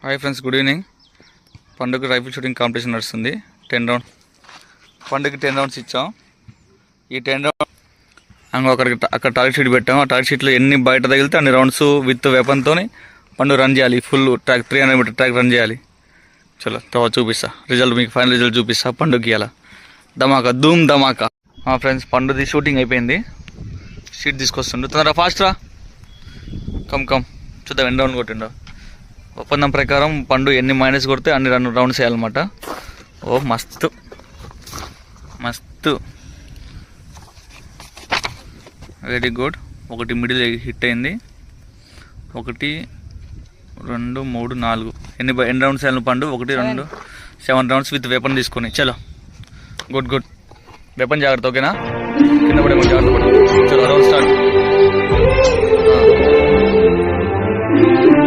Hi friends, good evening. పండుగ rifle shooting competition నడుస్తుంది. 10 round పండుగకి 10 రౌండ్స్ ఇచ్చాం. ఈ 10 రౌండ్ అక్కడ టార్గెట్ షీట్ పెట్టాం. ఆ టార్గెట్ షీట్లో ఎన్ని బయట తగిలితే అన్ని రౌండ్స్ విత్ వెపన్తో పండుగ రన్ చేయాలి. Full track 300 metre track run చేయాలి. చలో తర్వాత చూపిస్తా రిజల్ట్, మీకు ఫైనల్ రిజల్ట్ చూపిస్తా. పండుగకి అలా ధమాకా ధూమ్ ధమాకా. ఫ్రెండ్స్, పండుగది షూటింగ్ అయిపోయింది. షీట్ తీసుకొస్తుండు, తొందరగా ఫాస్ట్ రా. కమ్ చూద్దాం ఎన్ని రౌండ్ కొట్టిండో. ఒప్పందం ప్రకారం పండు ఎన్ని మైనస్ కొడితే అన్ని రౌండ్స్ వేయాలన్నమాట. ఓ మస్తు వెరీ గుడ్. ఒకటి మిడిల్ హిట్ అయింది. 1 2 3 4 ఎన్ని రౌండ్స్ వేయాలి పండు? 1 2 7 రౌండ్స్ విత్ వెపన్ తీసుకొని. చలో గుడ్. వెపన్ జాగ్రత్త, ఓకేనా? కింద పడే జాగ్రత్త పడు. చలో రౌండ్ స్టార్ట్.